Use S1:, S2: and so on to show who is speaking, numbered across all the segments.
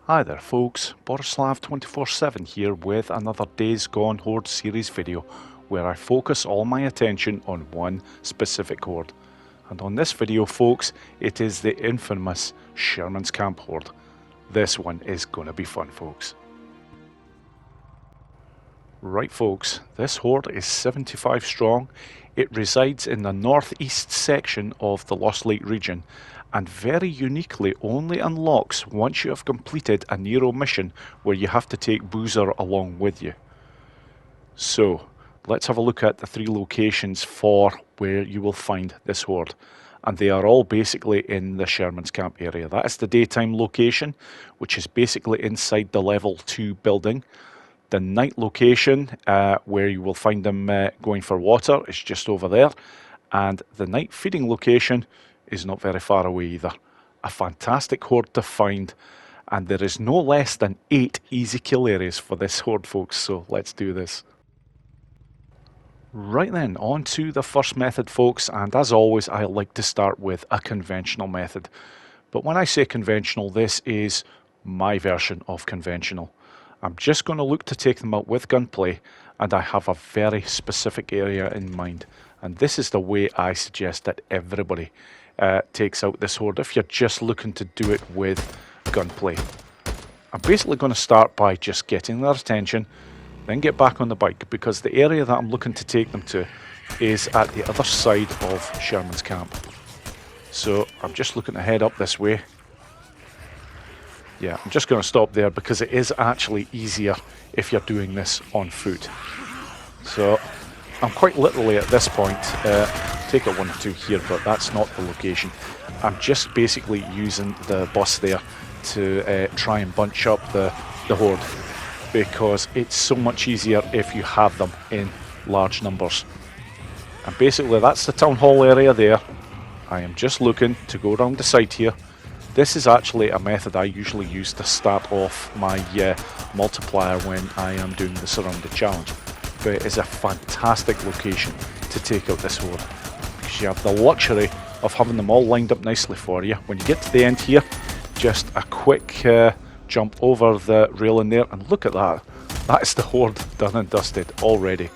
S1: Hi there folks, Borislav247 here with another Days Gone Horde series video where I focus all my attention on one specific horde. And on this video folks, it is the infamous Sherman's Camp Horde. This one is gonna be fun folks. Right folks, this horde is 75 strong. It resides in the northeast section of the Lost Lake region and very uniquely only unlocks once you have completed a Nero mission where you have to take Boozer along with you. So let's have a look at the three locations for where you will find this horde. And they are all basically in the Sherman's Camp area. That is the daytime location, which is basically inside the level 2 building. The night location, where you will find them going for water, is just over there. And the night feeding location is not very far away either. A fantastic horde to find. And there is no less than 8 easy kill areas for this horde, folks. So let's do this. Right then, on to the first method, folks. And as always, I like to start with a conventional method. But when I say conventional, this is my version of conventional. I'm just going to look to take them out with gunplay, and I have a very specific area in mind. And this is the way I suggest that everybody takes out this horde if you're just looking to do it with gunplay. I'm basically going to start by just getting their attention, then get back on the bike, because the area that I'm looking to take them to is at the other side of Sherman's Camp. So I'm just looking to head up this way. Yeah, I'm just going to stop there because it is actually easier if you're doing this on foot. So I'm quite literally at this point, take a 1 or 2 here, but that's not the location. I'm just basically using the bus there to try and bunch up the horde, because it's so much easier if you have them in large numbers. And basically that's the town hall area there. I am just looking to go around the side here. This is actually a method I usually use to start off my multiplier when I am doing the surrounded challenge. But it is a fantastic location to take out this horde, because you have the luxury of having them all lined up nicely for you. When you get to the end here, just a quick jump over the railing there, and look at that. That is the horde done and dusted already,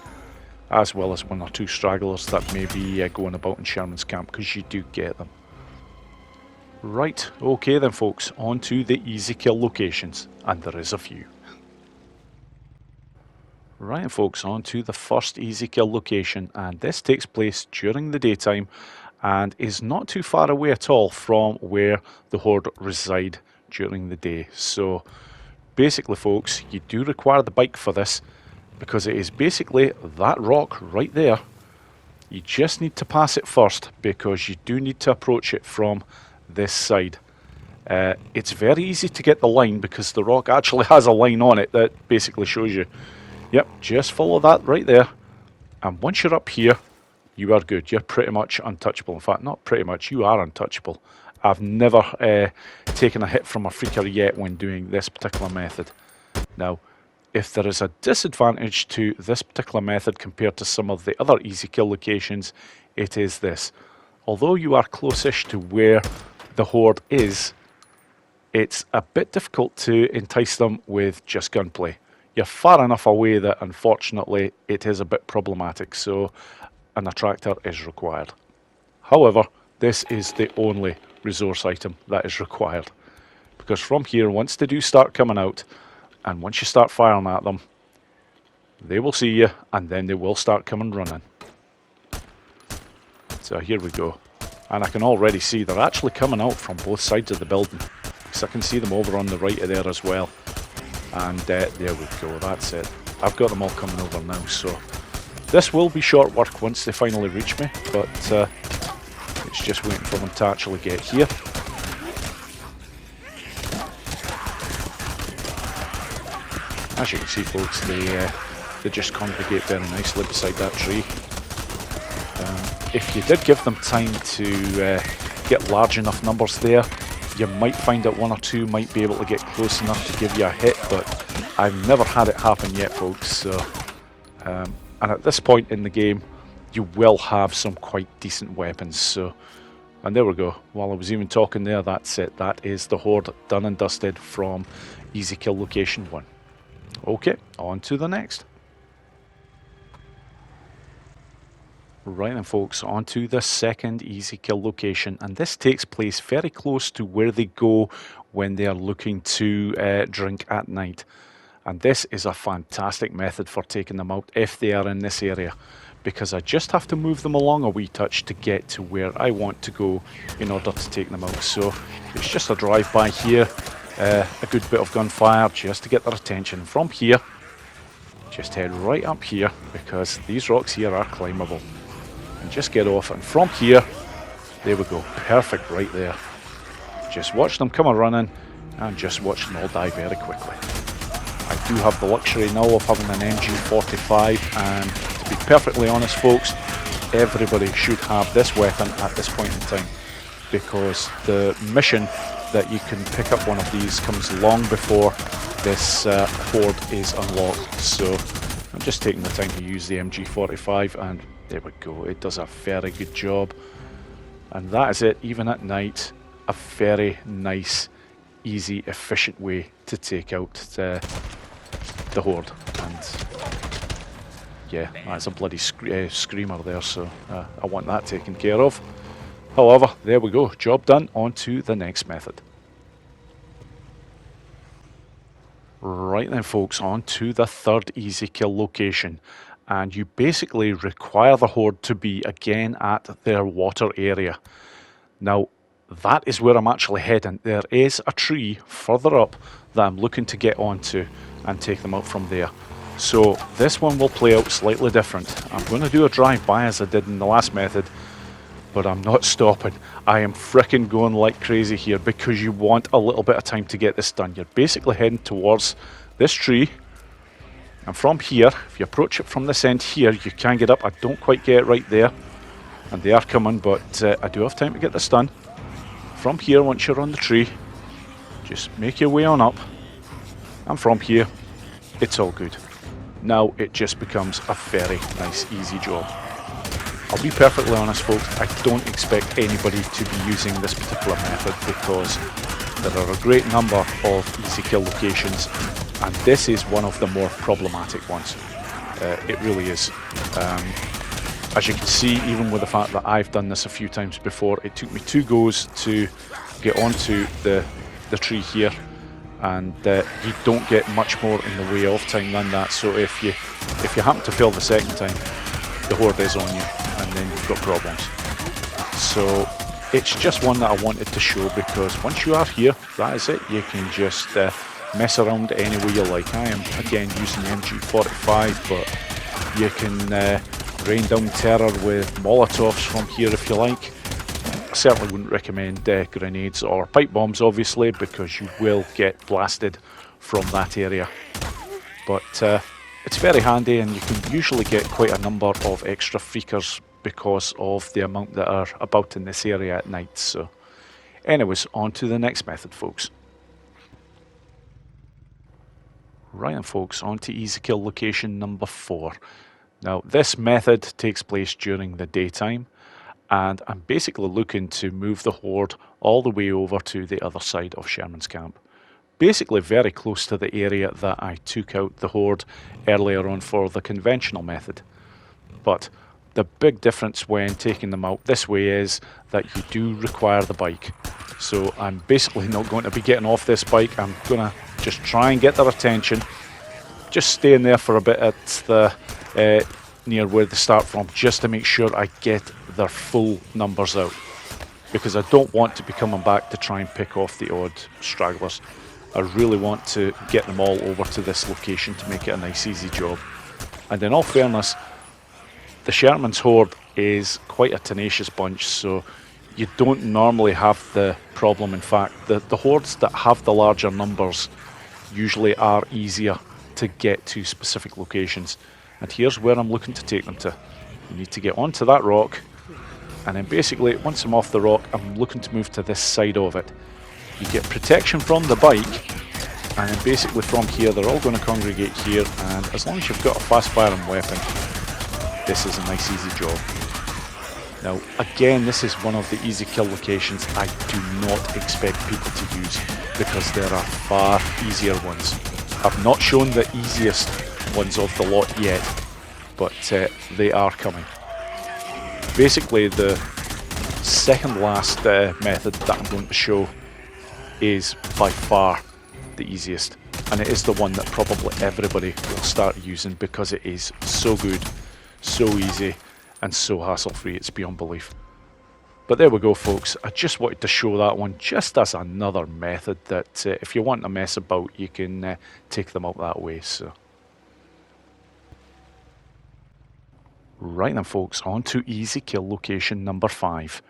S1: as well as 1 or 2 stragglers that may be going about in Sherman's Camp, because you do get them. Right, okay then folks, on to the easy kill locations, and there is a few. Right folks, on to the first easy kill location, and this takes place during the daytime and is not too far away at all from where the horde reside during the day. So basically folks, you do require the bike for this, because it is basically that rock right there. You just need to pass it first, because you do need to approach it from this side. It's very easy to get the line, because the rock actually has a line on it that basically shows you. Yep, just follow that right there, and once you're up here, you are good. You're pretty much untouchable. In fact, not pretty much, you are untouchable. I've never taken a hit from a freaker yet when doing this particular method. Now, if there is a disadvantage to this particular method compared to some of the other easy kill locations, it is this. Although you are close-ish to where the horde is, it's a bit difficult to entice them with just gunplay. You're far enough away that unfortunately it is a bit problematic, so an attractor is required. However, this is the only resource item that is required, because from here, once they do start coming out, and once you start firing at them, they will see you, and then they will start coming running. So here we go. And I can already see they're actually coming out from both sides of the building, because I can see them over on the right of there as well. And there we go, that's it. I've got them all coming over now, so this will be short work once they finally reach me, but it's just waiting for them to actually get here. As you can see folks, they just congregate very nicely beside that tree. If you did give them time to get large enough numbers there, you might find that 1 or 2 might be able to get close enough to give you a hit, but I've never had it happen yet folks. So, and at this point in the game, you will have some quite decent weapons, so And there we go. While I was even talking there, that's it. That is the horde done and dusted from easy kill location 1. Okay, on to the next. Right then folks, on to the second easy kill location, and this takes place very close to where they go when they are looking to drink at night. And this is a fantastic method for taking them out if they are in this area, because I just have to move them along a wee touch to get to where I want to go in order to take them out. So it's just a drive by here, a good bit of gunfire just to get their attention. From here, just head right up here, because these rocks here are climbable. And just get off, and from here, there we go, perfect right there. Just watch them come a-running, and just watch them all die very quickly. I do have the luxury now of having an MG45, and to be perfectly honest folks, everybody should have this weapon at this point in time, because the mission that you can pick up one of these comes long before this horde is unlocked. So I'm just taking the time to use the MG45, and there we go, it does a very good job. And that is it, even at night, a very nice, easy, efficient way to take out the horde. And yeah, that's a bloody screamer there, so I want that taken care of. However, there we go, job done, on to the next method. Right then folks, on to the third easy kill location. And you basically require the horde to be again at their water area. Now, that is where I'm actually heading. There is a tree further up that I'm looking to get onto and take them out from there. So this one will play out slightly different. I'm going to do a drive-by as I did in the last method, but I'm not stopping. I am fricking going like crazy here, because you want a little bit of time to get this done. You're basically heading towards this tree. And from here, if you approach it from this end here, you can get up. I don't quite get it right there. And they are coming, but I do have time to get this done. From here, once you're on the tree, just make your way on up. And from here, it's all good. Now it just becomes a very nice, easy job. I'll be perfectly honest folks, I don't expect anybody to be using this particular method, because there are a great number of easy kill locations, and this is one of the more problematic ones. It really is. As you can see, even with the fact that I've done this a few times before, it took me 2 goes to get onto the tree here, and you don't get much more in the way of time than that. So if you happen to fail the second time, the horde is on you, and then you've got problems. So it's just one that I wanted to show, because once you are here, that is it. You can just mess around any way you like. I am again using the MG45, but you can rain down terror with Molotovs from here if you like. I certainly wouldn't recommend grenades or pipe bombs, obviously, because you will get blasted from that area. But it's very handy, and you can usually get quite a number of extra freakers because of the amount that are about in this area at night. So anyways, on to the next method folks. Right then folks, on to easy kill location number 4. Now this method takes place during the daytime, and I'm basically looking to move the horde all the way over to the other side of Sherman's camp. Basically very close to the area that I took out the horde earlier on for the conventional method. But the big difference when taking them out this way is that you do require the bike. So I'm basically not going to be getting off this bike. I'm going to just try and get their attention. Just staying there for a bit at the near where they start from, just to make sure I get their full numbers out. Because I don't want to be coming back to try and pick off the odd stragglers. I really want to get them all over to this location to make it a nice easy job. And in all fairness, the Sherman's horde is quite a tenacious bunch, so you don't normally have the problem. In fact, the hordes that have the larger numbers usually are easier to get to specific locations. And here's where I'm looking to take them to. You need to get onto that rock, and then basically once I'm off the rock, I'm looking to move to this side of it. You get protection from the bike, and then basically from here they're all going to congregate here, and as long as you've got a fast firing weapon, this is a nice easy job. Now, again, this is one of the easy kill locations I do not expect people to use because there are far easier ones. I've not shown the easiest ones of the lot yet, but they are coming. Basically, the second last method that I'm going to show is by far the easiest, and it is the one that probably everybody will start using because it is so good, so easy, and so hassle-free, it's beyond belief. But there we go, folks. I just wanted to show that one just as another method that if you want to mess about, you can take them out that way. So, right then, folks, on to easy kill location number 5.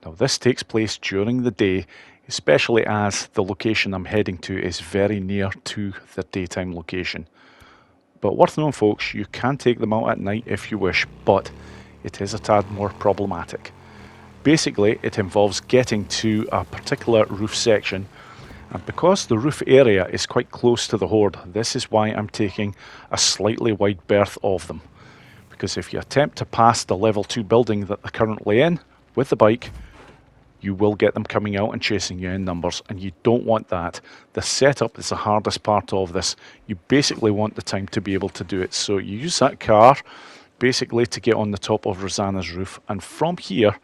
S1: Now, this takes place during the day, especially as the location I'm heading to is very near to the daytime location. But worth knowing, folks, you can take them out at night if you wish, but it is a tad more problematic. Basically, it involves getting to a particular roof section, and because the roof area is quite close to the horde, this is why I'm taking a slightly wide berth of them. Because if you attempt to pass the level 2 building that they're currently in with the bike, you will get them coming out and chasing you in numbers, and you don't want that. The setup is the hardest part of this. You basically want the time to be able to do it. So you use that car basically to get on the top of Rosanna's roof, and from here,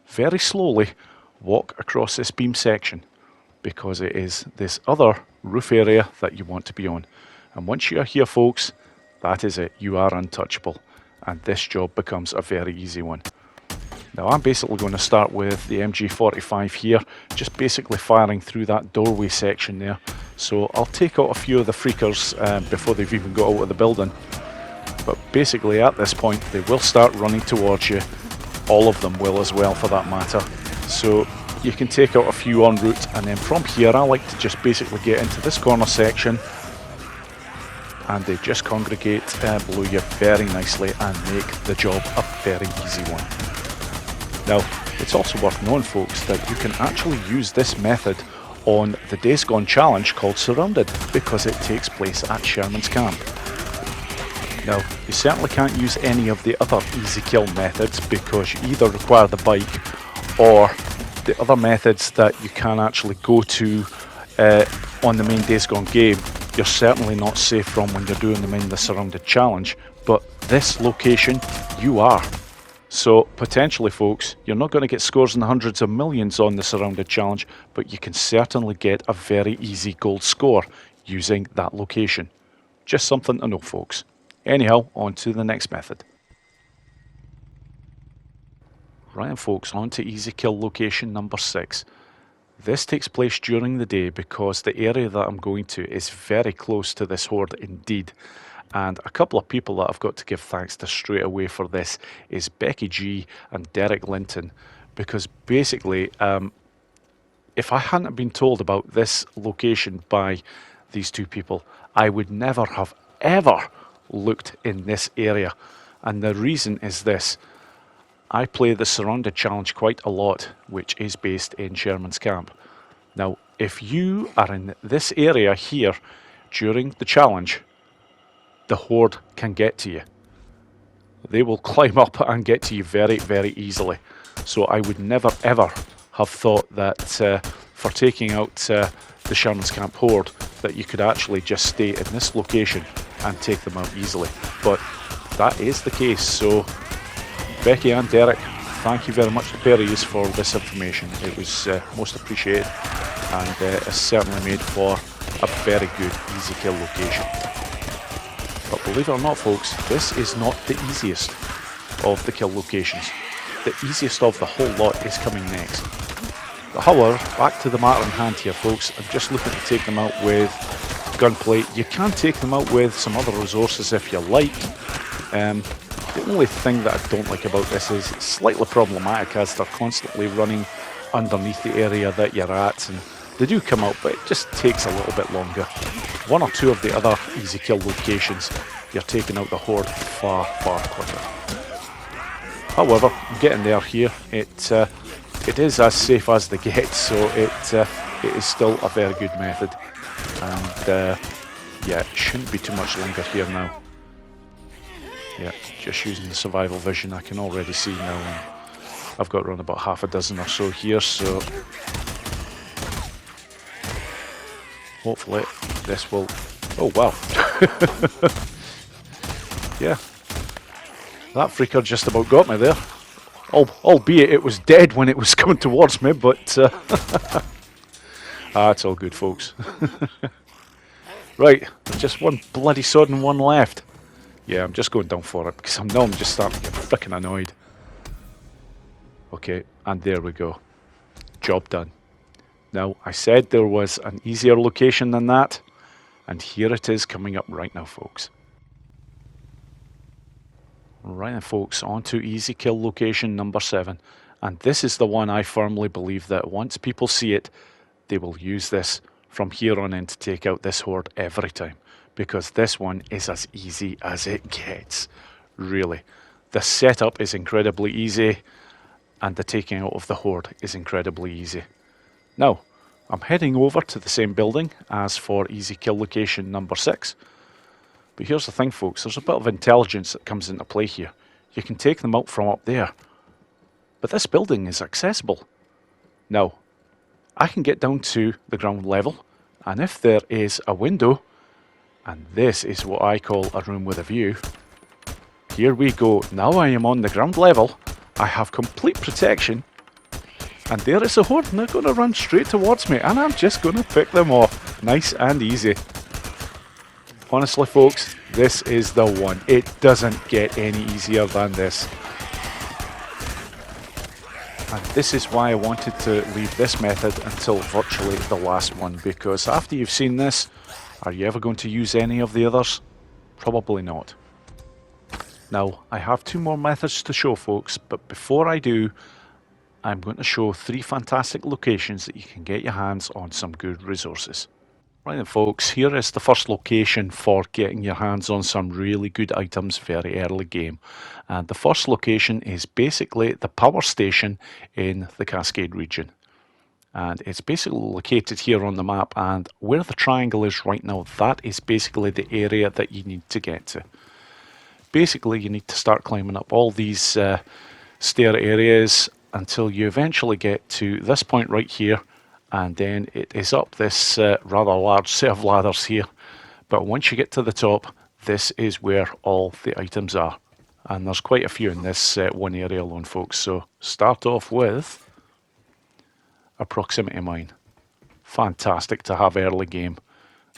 S1: very slowly, walk across this beam section, because it is this other roof area that you want to be on. And once you are here, folks, that is it. You are untouchable, and this job becomes a very easy one. Now, I'm basically going to start with the MG45 here, just basically firing through that doorway section there. So I'll take out a few of the freakers before they've even got out of the building. But basically at this point, they will start running towards you. All of them will as well, for that matter. So you can take out a few en route, and then from here I like to just basically get into this corner section, and they just congregate below you very nicely and make the job a very easy one. Now, it's also worth knowing, folks, that you can actually use this method on the Days Gone challenge called Surrounded, because it takes place at Sherman's Camp. Now, you certainly can't use any of the other easy kill methods because you either require the bike, or the other methods that you can actually go to on the main Days Gone game, you're certainly not safe from when you're doing them in the Surrounded challenge, but this location, you are. So potentially, folks, you're not going to get scores in the hundreds of millions on the Surrounded challenge, but you can certainly get a very easy gold score using that location. Just something to know, folks. Anyhow, on to the next method. Right, folks, on to easy kill location number 6. This takes place during the day because the area that I'm going to is very close to this horde indeed. And a couple of people that I've got to give thanks to straight away for this is Becky G and Derek Linton. Because basically, if I hadn't been told about this location by these two people, I would never have ever looked in this area. And the reason is this. I play the Surrounded challenge quite a lot, which is based in Sherman's Camp. Now, if you are in this area here during the challenge, the horde can get to you. They will climb up and get to you very, very easily. So I would never ever have thought that for taking out the Sherman's Camp horde, that you could actually just stay in this location and take them out easily. But that is the case. So Becky and Derek, thank you very much to pair of you for this information. It was most appreciated, and it's certainly made for a very good easy kill location. But believe it or not, folks, this is not the easiest of the kill locations. The easiest of the whole lot is coming next. But however, back to the matter in hand here, folks. I'm just looking to take them out with gunplay. You can take them out with some other resources if you like. The only thing that I don't like about this is it's slightly problematic, as they're constantly running underneath the area that you're at, and they do come out, but it just takes a little bit longer. One or two of the other easy kill locations, you're taking out the horde far, far quicker. However, I'm getting there here. It is as safe as they get, so it is still a very good method. And yeah, it shouldn't be too much longer here now. Yeah, just using the survival vision, I can already see now. I've got around about half a dozen or so here, so hopefully this will... Oh wow. Yeah, that freaker just about got me there. Albeit it was dead when it was coming towards me, but it's all good, folks. Right, there's just one bloody sodding one left. Yeah, I'm just going down for it because I'm just starting to get freaking annoyed. Okay, and there we go. Job done. Now, I said there was an easier location than that, and here it is coming up right now, folks. Right then, folks, on to easy kill location number 7. And this is the one I firmly believe that once people see it, they will use this from here on in to take out this horde every time. Because this one is as easy as it gets. Really. The setup is incredibly easy, and the taking out of the horde is incredibly easy. Now, I'm heading over to the same building as for easy kill location number 6. But here's the thing, folks, there's a bit of intelligence that comes into play here. You can take them out from up there. But this building is accessible. Now, I can get down to the ground level, and if there is a window, and this is what I call a room with a view, here we go. Now I am on the ground level, I have complete protection, and there is a horde, and they're going to run straight towards me, and I'm just going to pick them off. Nice and easy. Honestly, folks, this is the one. It doesn't get any easier than this. And this is why I wanted to leave this method until virtually the last one, because after you've seen this, are you ever going to use any of the others? Probably not. Now, I have 2 more methods to show, folks, but before I do, I'm going to show 3 fantastic locations that you can get your hands on some good resources. Right then, folks, here is the first location for getting your hands on some really good items very early game. And the first location is basically the power station in the Cascade region. And it's basically located here on the map, and where the triangle is right now, that is basically the area that you need to get to. Basically, you need to start climbing up all these stair areas until you eventually get to this point right here, and then it is up this rather large set of ladders here. But once you get to the top, this is where all the items are. And there's quite a few in this one area alone, folks. So start off with a proximity mine. Fantastic to have early game.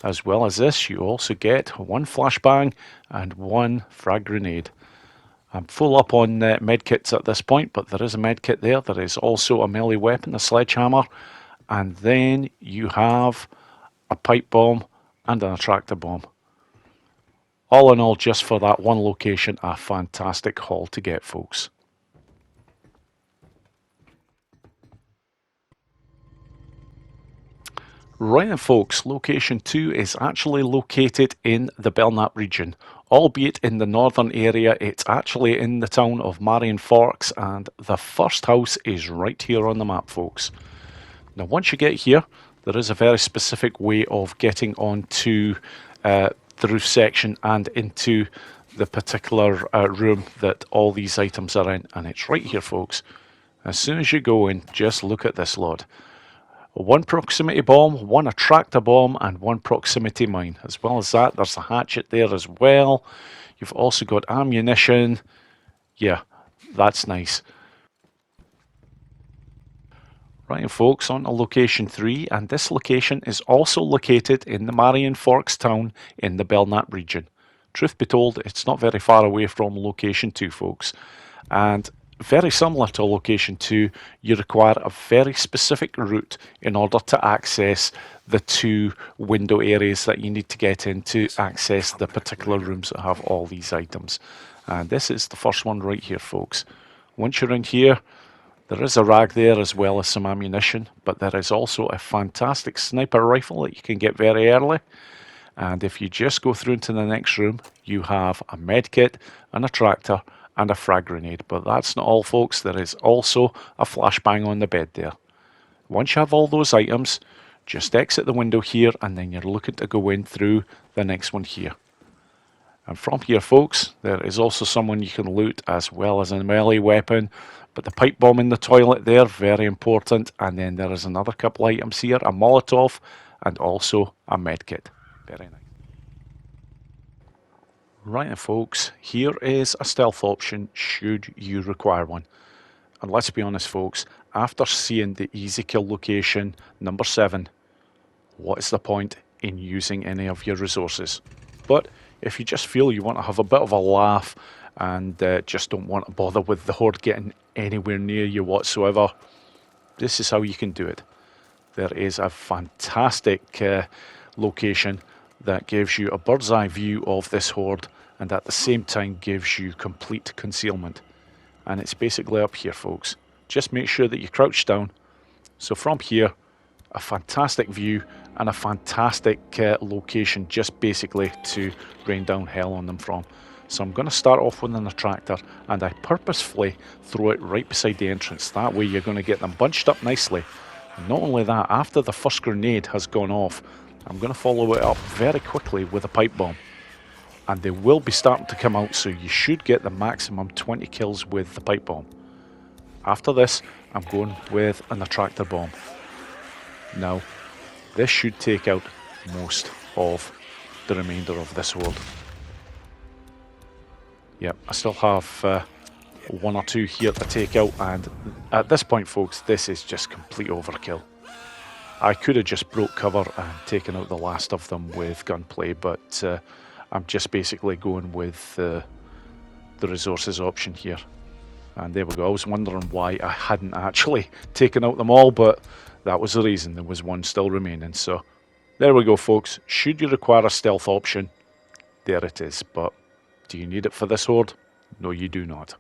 S1: As well as this, you also get 1 flashbang and 1 frag grenade. I'm full up on medkits at this point, but there is a medkit there. There is also a melee weapon, a sledgehammer, and then you have a pipe bomb and an attractor bomb. All in all, just for that one location, a fantastic haul to get, folks. Right then, folks, location 2 is actually located in the Belknap region. Albeit in the northern area, it's actually in the town of Marion Forks, and the first house is right here on the map, folks. Now, once you get here, there is a very specific way of getting onto the roof section and into the particular room that all these items are in, and it's right here, folks. As soon as you go in, just look at this lot. 1 proximity bomb, 1 attractor bomb, and 1 proximity mine. As well as that, there's a hatchet there as well. You've also got ammunition. Yeah, that's nice. Right, folks, on to location 3, and this location is also located in the Marion Forks town in the Belknap region. Truth be told, it's not very far away from location 2, folks. And very similar to location 2, you require a very specific route in order to access the 2 window areas that you need to get in to access the particular rooms that have all these items. And this is the first one right here, folks. Once you're in here, there is a rag there as well as some ammunition, but there is also a fantastic sniper rifle that you can get very early. And if you just go through into the next room, you have a medkit, an attractor, and a frag grenade. But that's not all, folks. There is also a flashbang on the bed there. Once you have all those items, just exit the window here, and then you're looking to go in through the next one here. And from here, folks, there is also someone you can loot as well as a melee weapon. But the pipe bomb in the toilet there, very important. And then there is another couple items here, a Molotov and also a medkit. Very nice. Right then, folks, here is a stealth option should you require one. And let's be honest, folks, after seeing the easy kill location number 7, what is the point in using any of your resources? But if you just feel you want to have a bit of a laugh and just don't want to bother with the horde getting anywhere near you whatsoever, this is how you can do it. There is a fantastic location that gives you a bird's eye view of this horde and at the same time gives you complete concealment. And it's basically up here, folks. Just make sure that you crouch down. So from here, a fantastic view and a fantastic location just basically to rain down hell on them from. So I'm going to start off with an attractor and I purposefully throw it right beside the entrance. That way you're going to get them bunched up nicely. And not only that, after the first grenade has gone off, I'm going to follow it up very quickly with a pipe bomb. And they will be starting to come out, so you should get the maximum 20 kills with the pipe bomb. After this, I'm going with an attractor bomb. Now, this should take out most of the remainder of this horde. Yep, I still have one or two here to take out, and at this point, folks, this is just complete overkill. I could have just broke cover and taken out the last of them with gunplay, but I'm just basically going with the resources option here. And there we go. I was wondering why I hadn't actually taken out them all, but that was the reason. There was one still remaining. So there we go, folks. Should you require a stealth option, there it is. But do you need it for this horde? No, you do not.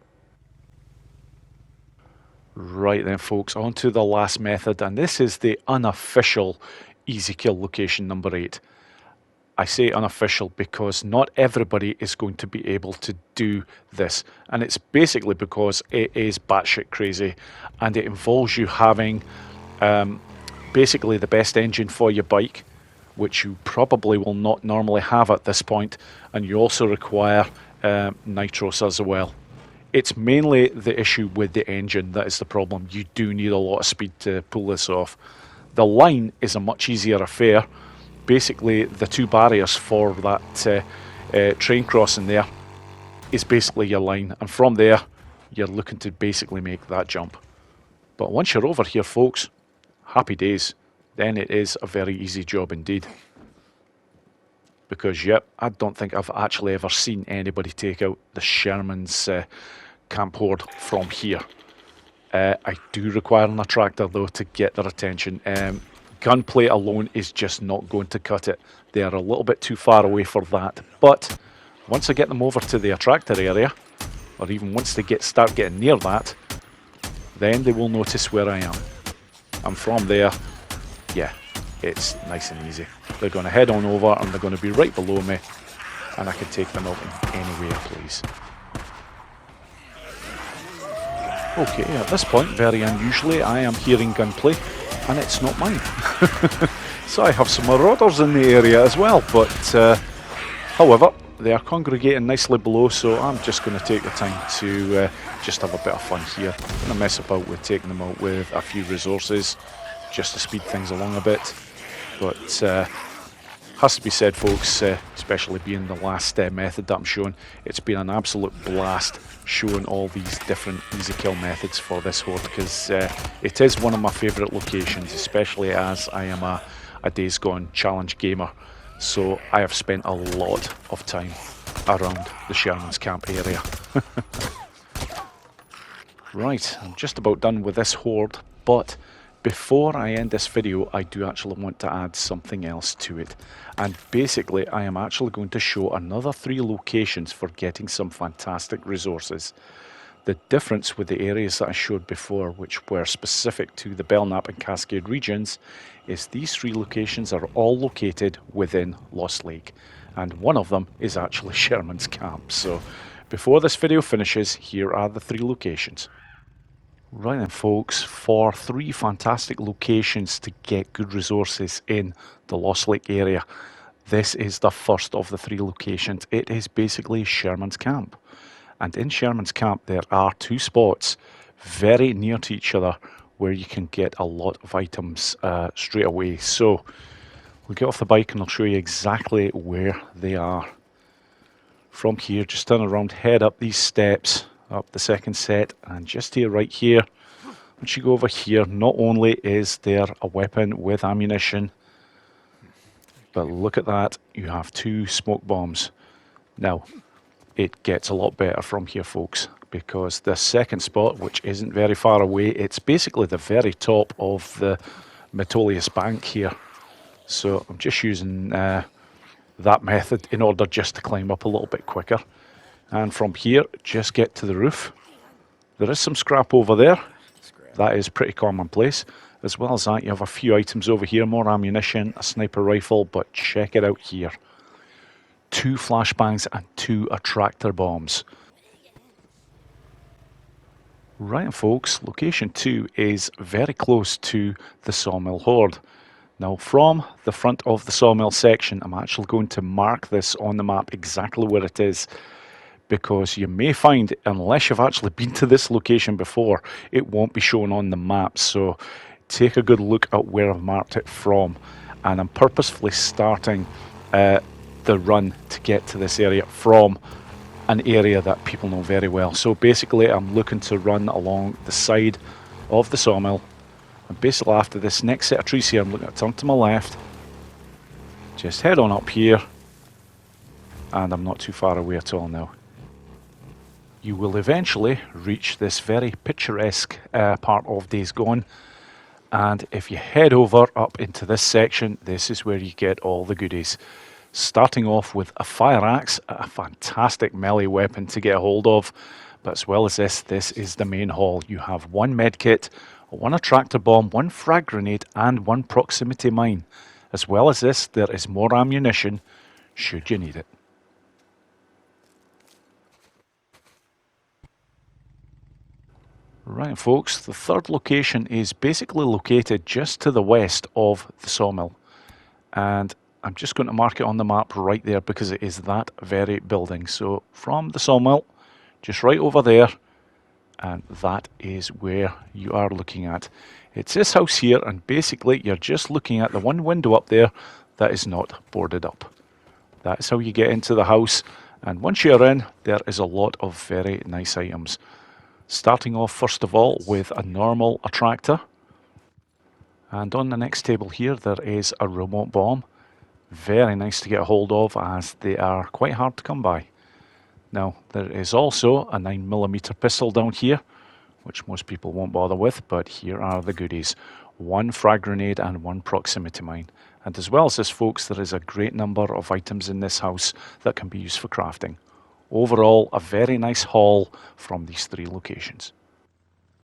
S1: Right then, folks, on to the last method, and this is the unofficial easy kill location number 8. I say unofficial because not everybody is going to be able to do this, and it's basically because it is batshit crazy and it involves you having basically the best engine for your bike, which you probably will not normally have at this point, and you also require nitros as well. It's mainly the issue with the engine that is the problem. You do need a lot of speed to pull this off. The line is a much easier affair. Basically, the two barriers for that train crossing there is basically your line, and from there you're looking to basically make that jump. But once you're over here, folks, happy days. Then it is a very easy job indeed. Because, yep, I don't think I've actually ever seen anybody take out the Sherman's Camp Horde from here. I do require an attractor, though, to get their attention. Gunplay alone is just not going to cut it. They are a little bit too far away for that. But once I get them over to the attractor area, or even once they start getting near that, then they will notice where I am. And from there, yeah, it's nice and easy. They're going to head on over and they're going to be right below me, and I can take them out in any way I please. Okay, at this point, very unusually, I am hearing gunplay, and it's not mine. So I have some marauders in the area as well, but however, they are congregating nicely below, so I'm just going to take the time to just have a bit of fun here. I'm going to mess about with taking them out with a few resources, just to speed things along a bit. But has to be said, folks, especially being the last method that I'm showing, it's been an absolute blast showing all these different easy kill methods for this horde, because it is one of my favourite locations, especially as I am a Days Gone challenge gamer. So I have spent a lot of time around the Sherman's Camp area. Right, I'm just about done with this horde, but before I end this video, I do actually want to add something else to it. And basically, I am actually going to show another 3 locations for getting some fantastic resources. The difference with the areas that I showed before, which were specific to the Belknap and Cascade regions, is these 3 locations are all located within Lost Lake. And one of them is actually Sherman's Camp. So before this video finishes, here are the 3 locations. Right then, folks, for 3 fantastic locations to get good resources in the Lost Lake area. This is the first of the 3 locations. It is basically Sherman's Camp. And in Sherman's Camp there are 2 spots very near to each other where you can get a lot of items straight away. So we'll get off the bike and I'll show you exactly where they are. From here, just turn around, head up these steps, up the second set, and just here, right here, once you go over here, not only is there a weapon with ammunition, but look at that, you have 2 smoke bombs. Now, it gets a lot better from here, folks, because the second spot, which isn't very far away, it's basically the very top of the Metolius Bank here. So I'm just using that method in order just to climb up a little bit quicker. And from here, just get to the roof. There is some scrap over there. That is pretty commonplace. As well as that, you have a few items over here, more ammunition, a sniper rifle, but check it out here. 2 flashbangs and 2 attractor bombs. Right, folks, location 2 is very close to the Sawmill Horde. Now, from the front of the Sawmill section, I'm actually going to mark this on the map exactly where it is, because you may find, unless you've actually been to this location before, it won't be shown on the map. So take a good look at where I've marked it from. And I'm purposefully starting the run to get to this area from an area that people know very well. So basically, I'm looking to run along the side of the sawmill. And basically, after this next set of trees here, I'm looking to turn to my left, just head on up here, and I'm not too far away at all now. You will eventually reach this very picturesque part of Days Gone, and if you head over up into this section, this is where you get all the goodies. Starting off with a fire axe, a fantastic melee weapon to get a hold of, but as well as this, this is the main haul. You have 1 medkit, 1 attractor bomb, 1 frag grenade, and 1 proximity mine. As well as this, there is more ammunition should you need it. Right, folks, the third location is basically located just to the west of the sawmill. And I'm just going to mark it on the map right there because it is that very building. So from the sawmill, just right over there, and that is where you are looking at. It's this house here, and basically you're just looking at the 1 window up there that is not boarded up. That's how you get into the house, and once you're in, there is a lot of very nice items. Starting off first of all with a normal attractor, and on the next table here there is a remote bomb. Very nice to get a hold of, as they are quite hard to come by. Now, there is also a 9mm pistol down here, which most people won't bother with, but here are the goodies. 1 frag grenade and 1 proximity mine. And as well as this, folks, there is a great number of items in this house that can be used for crafting. Overall, a very nice haul from these 3 locations.